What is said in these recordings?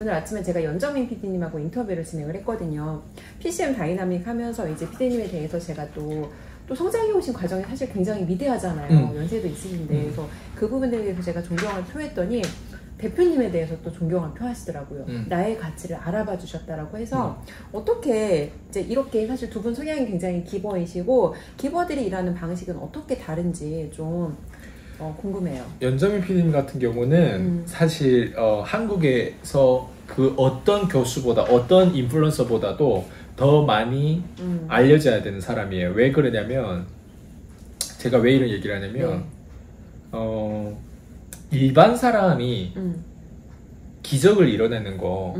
오늘 아침에 제가 연정민 PD님하고 인터뷰를 진행을 했거든요. PCM 다이나믹 하면서 이제 PD님에 대해서 제가 또 성장해 오신 과정이 사실 굉장히 위대하잖아요. 연세도 있으신데. 그래서 그 부분에 대해서 제가 존경을 표했더니 대표님에 대해서 또 존경을 표하시더라고요. 나의 가치를 알아봐 주셨다라고 해서 어떻게 이제 이렇게 사실 두 분 성향이 굉장히 기버이시고 기버들이 일하는 방식은 어떻게 다른지 좀 궁금해요. 연정민 PD님 같은 경우는 사실 한국에서 그 어떤 교수보다 어떤 인플루언서보다도 더 많이 알려져야 되는 사람이에요. 왜 그러냐면 제가 왜 이런 얘기를 하냐면 일반 사람이 기적을 이뤄내는 거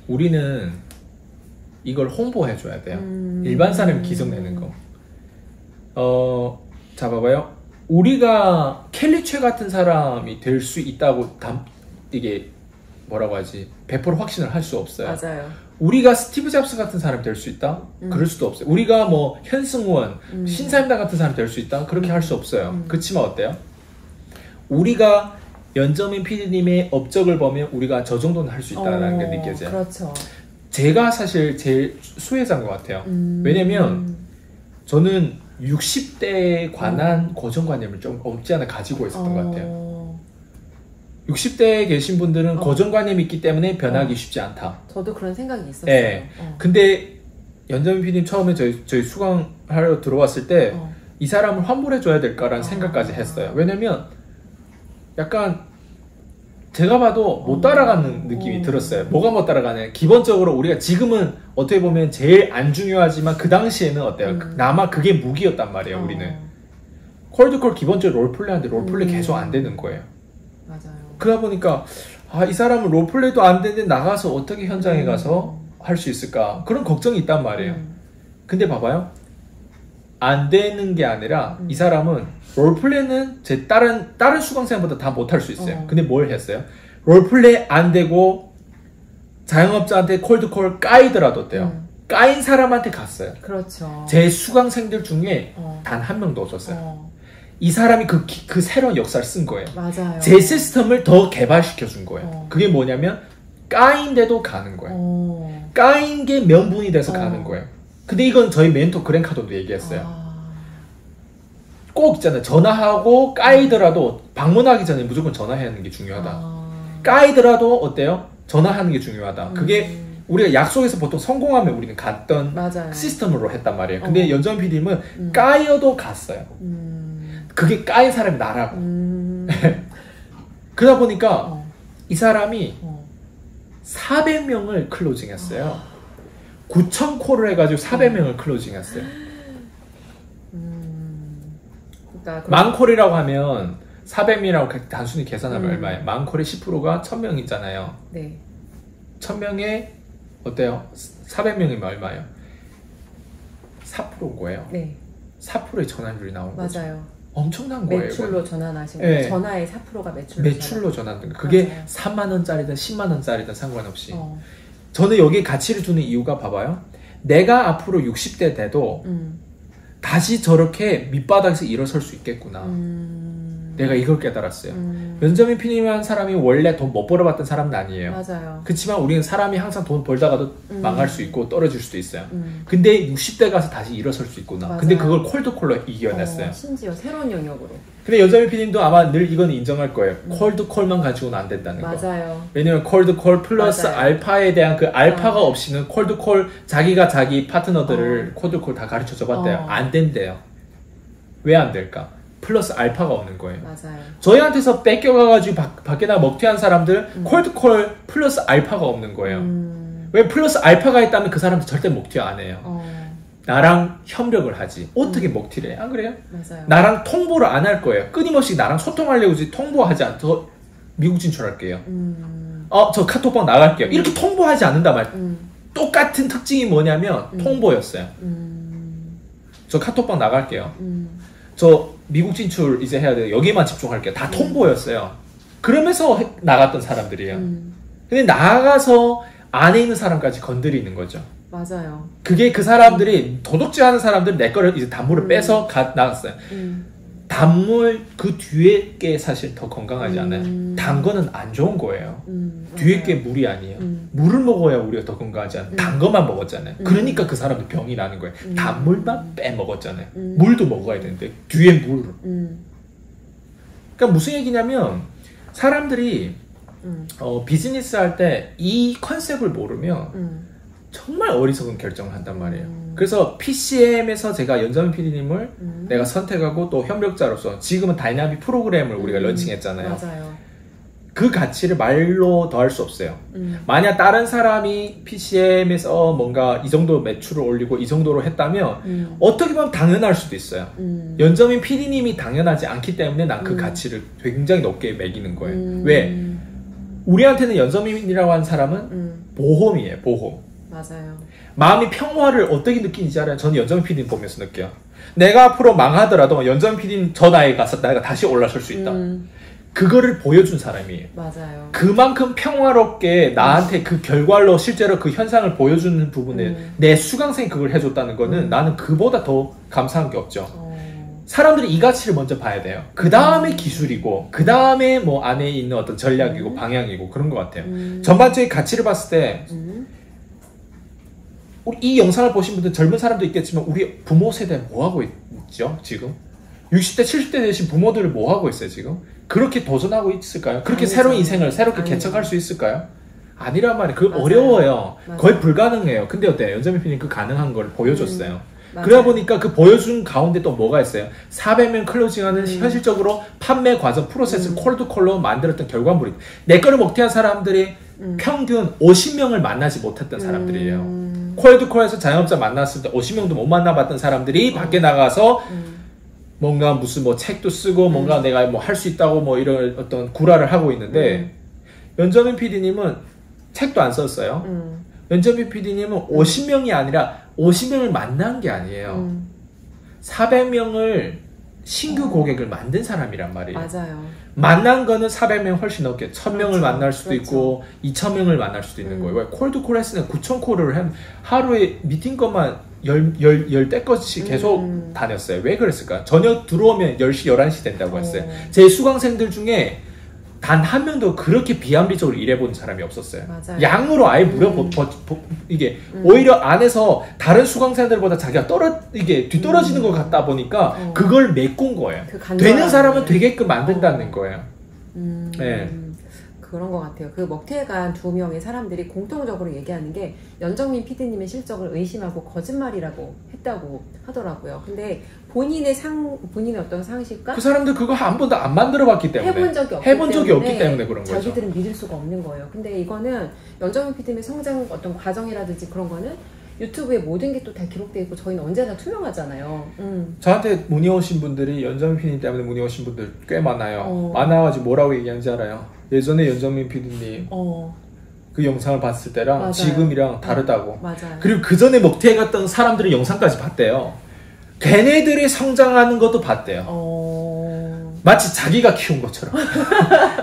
우리는 이걸 홍보해 줘야 돼요. 일반 사람이 기적 내는 거. 자 봐봐요. 우리가 켈리 최 같은 사람이 될 수 있다고 이게 뭐라고 하지 100% 확신을 할 수 없어요. 맞아요. 우리가 스티브 잡스 같은 사람이 될 수 있다? 그럴 수도 없어요. 우리가 뭐 현승원, 신사임당 같은 사람이 될 수 있다? 그렇게 할 수 없어요. 그렇지만 어때요? 우리가 연정민 PD님의 업적을 보면 우리가 저 정도는 할 수 있다는 게 느껴져요. 그렇죠. 제가 사실 제일 수혜자인 것 같아요. 왜냐면 저는 60대에 관한 고정관념을 좀 없지 않아 가지고 있었던 것 같아요. 60대에 계신 분들은 고정관념이 있기 때문에 변하기 쉽지 않다. 저도 그런 생각이 있었어요. 네. 근데 연정민 PD님 처음에 저희 수강하러 들어왔을 때 이 사람을 환불해줘야 될까라는 생각까지 했어요. 왜냐면 약간 제가 봐도 못 따라가는 느낌이 들었어요. 뭐가 못 따라가냐? 기본적으로 우리가 지금은 어떻게 보면 제일 안 중요하지만 그 당시에는 어때요? 아마 그게 무기였단 말이에요. 우리는 콜드콜 기본적으로 롤플레이 하는데 롤플레이 계속 안 되는 거예요. 맞아요. 그러다 보니까 이 사람은 롤플레이도 안 되는데 나가서 어떻게 현장에 가서 할 수 있을까? 그런 걱정이 있단 말이에요. 근데 봐봐요. 안 되는 게 아니라 이 사람은 롤플레이는 제 다른 수강생보다 다 못할 수 있어요. 근데 뭘 했어요? 롤플레이 안 되고 자영업자한테 콜드콜 까이더라도 어때요? 까인 사람한테 갔어요. 그렇죠. 제 수강생들 중에 단 한 명도 없었어요. 이 사람이 그 새로운 역사를 쓴 거예요. 맞아요. 제 시스템을 더 개발시켜 준 거예요. 그게 뭐냐면 까인데도 가는 거예요. 까인 게 명분이 돼서 가는 거예요. 근데 이건 저희 멘토 그랜카도도 얘기했어요. 꼭 있잖아요. 전화하고 까이더라도 방문하기 전에 무조건 전화하는 게 중요하다. 까이더라도 어때요? 전화하는 게 중요하다. 그게 우리가 약속에서 보통 성공하면 우리는 갔던 맞아요. 시스템으로 했단 말이에요. 근데 연정민 PD님은 까여도 갔어요. 그게 까인 사람이 나라고. 그러다 보니까 이 사람이 400명을 클로징 했어요. 9,000콜을 해가지고 400명을 클로징 했어요. 그러니까 만콜이라고 하면 400명이라고 단순히 계산하면 얼마예요? 만콜의 10%가 1,000명이잖아요. 네. 1,000명에 어때요? 400명이면 얼마예요? 4%인 거예요. 네. 4%의 전환율이 나오는 거죠. 맞아요. 엄청난 거예요. 매출로 전환하신 네. 거예요. 전화의 4%가 매출로 전환된 거예요. 그게 맞아요. 3만 원짜리든 10만 원짜리든 상관없이. 저는 여기에 가치를 두는 이유가 봐봐요. 내가 앞으로 60대 돼도 다시 저렇게 밑바닥에서 일어설 수 있겠구나. 내가 이걸 깨달았어요. 연정민 PD님이라는 사람이 원래 돈 못 벌어봤던 사람은 아니에요. 맞아요. 그렇지만 우리는 사람이 항상 돈 벌다가도 망할 수 있고 떨어질 수도 있어요. 근데 60대 가서 다시 일어설 수 있구나. 맞아요. 근데 그걸 콜드콜로 이겨냈어요. 심지어 새로운 영역으로. 근데 연정민 PD님도 아마 늘 이건 인정할 거예요. 콜드콜만 가지고는 안 된다는 거. 맞아요. 왜냐면 콜드콜 플러스 맞아요. 알파에 대한 그 알파가 없이는 콜드콜 자기가 자기 파트너들을 콜드콜 다 가르쳐 줘봤대요. 안 된대요. 왜 안 될까? 플러스 알파가 없는 거예요. 맞아요. 저희한테서 뺏겨가가지고 밖에 나 먹튀한 사람들 콜드콜 플러스 알파가 없는 거예요. 왜 플러스 알파가 있다면 그 사람들 절대 먹튀 안 해요. 나랑 협력을 하지. 어떻게 먹튀를 해? 안 그래요? 맞아요. 나랑 통보를 안 할 거예요. 끊임없이 나랑 소통하려고 통보하지 않고 미국 진출할게요. 저 카톡방 나갈게요. 이렇게 통보하지 않는단 말이에요. 똑같은 특징이 뭐냐면 통보였어요. 저 카톡방 나갈게요. 저 미국 진출 이제 해야 돼요. 여기만 집중할게요. 다 통보였어요. 그러면서 나갔던 사람들이에요. 근데 나가서 안에 있는 사람까지 건드리는 거죠. 맞아요. 그게 그 사람들이 도둑질하는 사람들 내 거를 이제 담보를 빼서 나갔어요. 단물 그 뒤에 게 사실 더 건강하지 않아요. 단 거는 안 좋은 거예요. 뒤에 게 물이 아니에요. 물을 먹어야 우리가 더 건강하지 않아요. 단 거만 먹었잖아요. 그러니까 그 사람도 병이 나는 거예요. 단물만 빼먹었잖아요. 물도 먹어야 되는데 뒤에 물. 그러니까 무슨 얘기냐면 사람들이 비즈니스 할 때 이 컨셉을 모르면 정말 어리석은 결정을 한단 말이에요. 그래서 PCM에서 제가 연정민 PD님을 내가 선택하고 또 협력자로서 지금은 다이나믹 프로그램을 우리가 런칭했잖아요. 맞아요. 그 가치를 말로 더할 수 없어요. 만약 다른 사람이 PCM에서 뭔가 이 정도 매출을 올리고 이 정도로 했다면 어떻게 보면 당연할 수도 있어요. 연정민 PD님이 당연하지 않기 때문에 난 그 가치를 굉장히 높게 매기는 거예요. 왜? 우리한테는 연정민이라고 하는 사람은 보험이에요. 보험. 맞아요. 마음이 평화를 어떻게 느끼는지 알아요? 저는 연정민 PD님 보면서 느껴요. 내가 앞으로 망하더라도 연정민 PD님 저 나이에 가서 내가 다시 올라설 수 있다. 그거를 보여준 사람이에요. 맞아요. 그만큼 평화롭게 나한테 그 결과로 실제로 그 현상을 보여주는 부분에 내 수강생이 그걸 해줬다는 거는 나는 그보다 더 감사한 게 없죠. 사람들이 이 가치를 먼저 봐야 돼요. 그 다음에 기술이고, 그 다음에 뭐 안에 있는 어떤 전략이고 방향이고 그런 것 같아요. 전반적인 가치를 봤을 때 우리 이 영상을 보신 분들 젊은 사람도 있겠지만 우리 부모 세대 뭐 하고 있죠 지금? 60대 70대 되신 부모들을 뭐 하고 있어요 지금? 그렇게 도전하고 있을까요? 그렇게 아니죠. 새로운 인생을 새롭게 아니죠. 개척할 수 있을까요? 아니란 말이에요. 그거 맞아요. 어려워요. 맞아요. 거의 불가능해요. 근데 어때요? 연정민 PD님 그 가능한 걸 보여줬어요. 맞아요. 그러다 보니까 그 보여준 가운데 또 뭐가 있어요? 400명 클로징하는 현실적으로 판매 과정 프로세스 콜드콜로 만들었던 결과물이 내 거를 먹튀한 사람들이 평균 50명을 만나지 못했던 사람들이에요. 콜드콜에서 자영업자 만났을 때 50명도 못 만나봤던 사람들이 밖에 나가서 뭔가 무슨 뭐 책도 쓰고 뭔가 내가 뭐 할 수 있다고 뭐 이런 어떤 구라를 하고 있는데 연정민 PD님은 책도 안 썼어요. 연정민 PD님은 50명이 아니라 50명을 만난 게 아니에요. 400명을 신규 고객을 만든 사람이란 말이에요. 맞아요. 만난 거는 400명 훨씬 넘게 1000명을 그렇죠. 만날 수도 그렇죠. 있고 2000명을 만날 수도 있는 거예요. 콜드콜 했으면 9000콜을 한 하루에 미팅 것만 10대것이 계속 다녔어요. 왜 그랬을까? 저녁 들어오면 10시, 11시 된다고 했어요. 제 수강생들 중에 단 한 명도 그렇게 비합리적으로 일해본 사람이 없었어요. 맞아요. 양으로 아예 이게 오히려 안에서 다른 수강생들보다 자기가 이게 뒤떨어지는 것 같다 보니까 그걸 메꾼 거예요. 되는 사람은 되게끔 만든다는 거예요. 네. 그런 것 같아요. 그 먹튀해간 2명의 사람들이 공통적으로 얘기하는 게 연정민 PD님의 실적을 의심하고 거짓말이라고 했다고 하더라고요. 근데 본인의 어떤 상식과 그 사람들 그거 한 번도 안 만들어봤기 때문에 해본 적이 없기 때문에 그런 거죠. 자기들은 믿을 수가 없는 거예요. 근데 이거는 연정민 PD님의 성장 어떤 과정이라든지 그런 거는 유튜브에 모든 게 또 다 기록되어 있고 저희는 언제나 투명하잖아요. 저한테 문의 오신 분들이 연정민 PD님 때문에 문의 오신 분들 꽤 많아요. 많아가지고 뭐라고 얘기하는지 알아요? 예전에 연정민 PD님 그 영상을 봤을 때랑 맞아요. 지금이랑 다르다고. 맞아요. 그리고 그 전에 먹튀해 갔던 사람들의 영상까지 봤대요. 걔네들이 성장하는 것도 봤대요. 마치 자기가 키운 것처럼.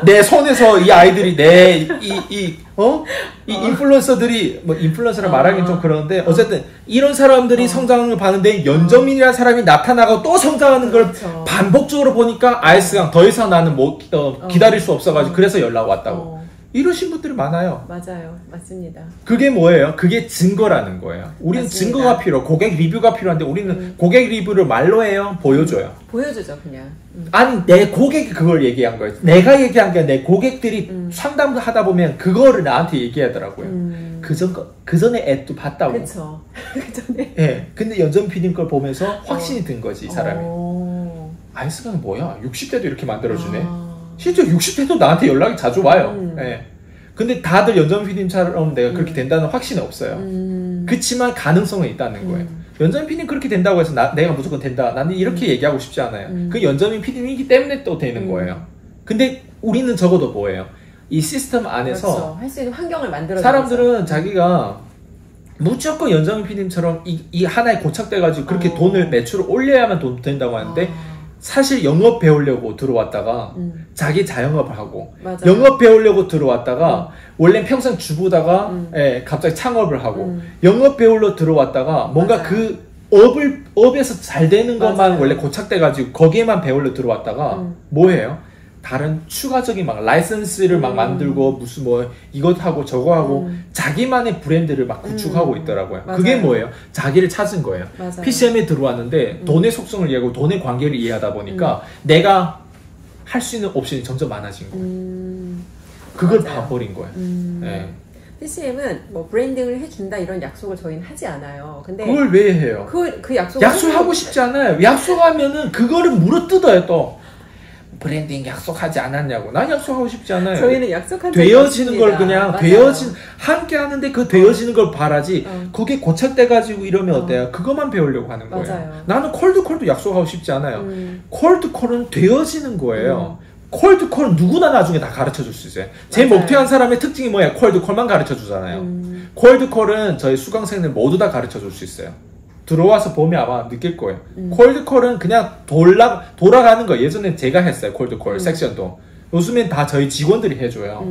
내 손에서 이 아이들이 이 인플루언서들이 뭐 인플루언서라 말하기는 좀 그러는데 어쨌든 이런 사람들이 성장하는 걸 봤는데 연정민이라는 사람이 나타나고 또 성장하는 걸 그렇죠. 반복적으로 보니까 아이스강 더 이상 나는 기다릴 수 없어가지고 그래서 연락 왔다고. 이러신 분들이 많아요. 맞아요. 맞습니다. 그게 뭐예요? 그게 증거라는 거예요. 우리는 맞습니다. 증거가 고객 리뷰가 필요한데 우리는 고객 리뷰를 말로 해요? 보여줘요? 보여주죠, 그냥. 아니, 내 고객이 그걸 얘기한 거예요. 내가 얘기한 게 내 고객들이 상담을 하다 보면 그거를 나한테 얘기하더라고요. 그 전에 앱도 봤다고. 그쵸. 그 전에. 예. 근데 연정 PD님 걸 보면서 확신이 든 거지, 이 사람이. 아이스강은 뭐야? 60대도 이렇게 만들어주네? 실제 60대도 나한테 연락이 자주 와요. 예. 근데 다들 연정 PD님처럼 내가 그렇게 된다는 확신은 없어요. 그치만 가능성은 있다는 거예요. 연정민 PD님 그렇게 된다고 해서 내가 무조건 된다. 나는 이렇게 얘기하고 싶지 않아요. 그 연정민 PD님이기 때문에 또 되는 거예요. 근데 우리는 적어도 뭐예요? 이 시스템 안에서 그렇죠. 할 수 있는 환경을 만들어. 사람들은 자기가 무조건 연정민 PD님처럼 이 하나에 고착돼가지고 그렇게 돈을 매출을 올려야만 돈 된다고 하는데 사실 영업 배우려고 들어왔다가 자기 자영업을 하고 맞아요. 영업 배우려고 들어왔다가 원래 평생 주부다가 갑자기 창업을 하고 영업 배우러 들어왔다가 뭔가 맞아요. 그 업에서 잘 되는 것만 맞아요. 원래 고착돼가지고 거기에만 배우러 들어왔다가 뭐해요? 다른 추가적인 막 라이선스를 막 만들고 무슨 뭐 이것 하고 저거 하고 자기만의 브랜드를 막 구축하고 있더라고요. 맞아요. 그게 뭐예요? 자기를 찾은 거예요. 맞아요. PCM에 들어왔는데 돈의 속성을 이해하고 돈의 관계를 이해하다 보니까 내가 할 수 있는 옵션이 점점 많아진 거예요. 그걸 맞아요. 봐버린 거예요. 네. PCM은 뭐 브랜딩을 해준다 이런 약속을 저희는 하지 않아요. 근데 그걸 왜 해요? 그 약속을 약속하고 싶지 않아요. 약속하면은 그거를 물어뜯어요 또. 브랜딩 약속하지 않았냐고. 난 약속하고 싶지 않아요. 저희는 약속한 적이 되어지는 걸 없습니다. 그냥 맞아요. 함께 하는데 그 되어지는 걸 바라지. 그게 고착돼가지고 이러면 어때요? 그것만 배우려고 하는 거예요. 맞아요. 나는 콜드콜도 약속하고 싶지 않아요. 콜드콜은 되어지는 거예요. 콜드콜은 누구나 나중에 다 가르쳐 줄 수 있어요. 제 맞아요. 목표한 사람의 특징이 뭐예요? 콜드콜만 가르쳐 주잖아요. 콜드콜은 저희 수강생들 모두 다 가르쳐 줄 수 있어요. 들어와서 보면 아마 느낄 거예요. 콜드콜은 그냥 돌아가는 거예요. 예전에 제가 했어요. 콜드콜 섹션도. 요즘엔 다 저희 직원들이 해줘요.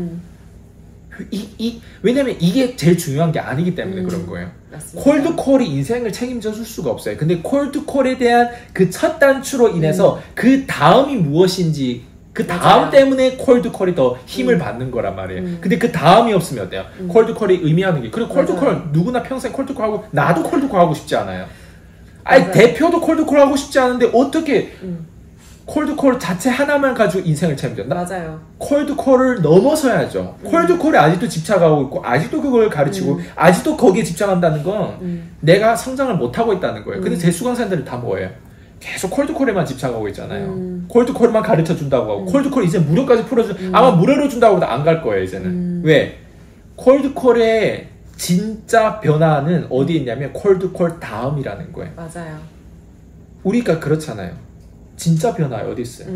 왜냐면 이게 제일 중요한 게 아니기 때문에 그런 거예요. 맞습니다. 콜드콜이 인생을 책임져 줄 수가 없어요. 근데 콜드콜에 대한 그 첫 단추로 인해서 그 다음이 무엇인지 그 다음 맞아요. 때문에 콜드콜이 더 힘을 받는 거란 말이에요. 근데 그 다음이 없으면 어때요? 콜드콜이 의미하는 게. 그리고 콜드콜 누구나 평생 콜드콜 하고 나도 콜드콜 하고 싶지 않아요. 아니 맞아요. 대표도 콜드콜 하고 싶지 않은데 어떻게 콜드콜 자체 하나만 가지고 인생을 책임져? 맞아요. 콜드콜을 넘어서야죠. 콜드콜에 아직도 집착하고 있고 아직도 그걸 가르치고 아직도 거기에 집착한다는 건 내가 성장을 못하고 있다는 거예요. 근데 제 수강생들은 다 뭐예요? 계속 콜드콜에만 집착하고 있잖아요. 콜드콜만 가르쳐 준다고 하고 콜드콜 이제 무료까지 풀어줘. 아마 무료로 준다고 해도 안 갈 거예요 이제는. 왜? 콜드콜의 진짜 변화는 어디에 있냐면 콜드콜 다음이라는 거예요. 맞아요. 우리가 그렇잖아요. 진짜 변화 어디 있어요?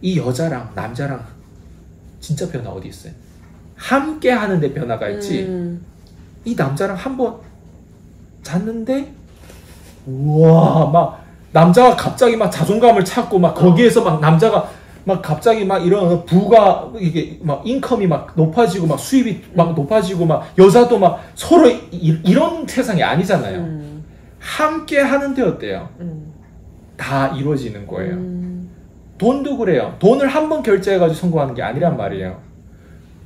이 여자랑 남자랑 진짜 변화 어디 있어요? 함께 하는데 변화가 있지. 이 남자랑 한번 잤는데 우와 막 남자가 갑자기 막 자존감을 찾고 막 거기에서 막 남자가 막 갑자기 막 이런 부가 이게 막 인컴이 막 높아지고 막 수입이 막 높아지고 막 여자도 막 서로 이런 세상이 아니잖아요. 함께 하는데 어때요? 다 이루어지는 거예요. 돈도 그래요. 돈을 한 번 결제해가지고 성공하는 게 아니란 말이에요.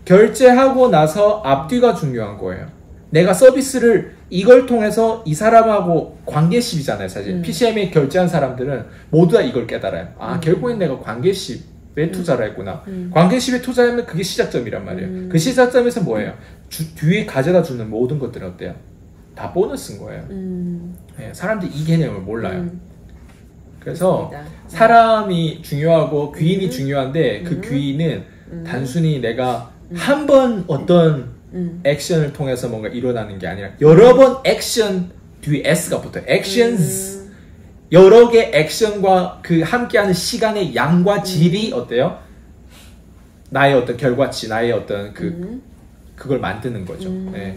결제하고 나서 앞뒤가 중요한 거예요. 내가 서비스를 이걸 통해서 이 사람하고 관계십이잖아요, 사실. PCM에 결제한 사람들은 모두 다 이걸 깨달아요. 아, 결국엔 내가 관계십에 투자를 했구나. 관계십에 투자하면 그게 시작점이란 말이에요. 그 시작점에서 뭐예요? 뒤에 가져다 주는 모든 것들은 어때요? 다 보너스인 거예요. 네, 사람들이 이 개념을 몰라요. 그래서 그렇습니다. 사람이 중요하고 귀인이 중요한데 그 귀인은 단순히 내가 한 번 어떤 액션을 통해서 뭔가 일어나는 게 아니라 여러 번 액션 뒤에 S가 붙어요. actions 여러 개 액션과 그 함께하는 시간의 양과 질이 어때요? 나의 어떤 결과치, 나의 어떤 그걸 만드는 거죠. 네.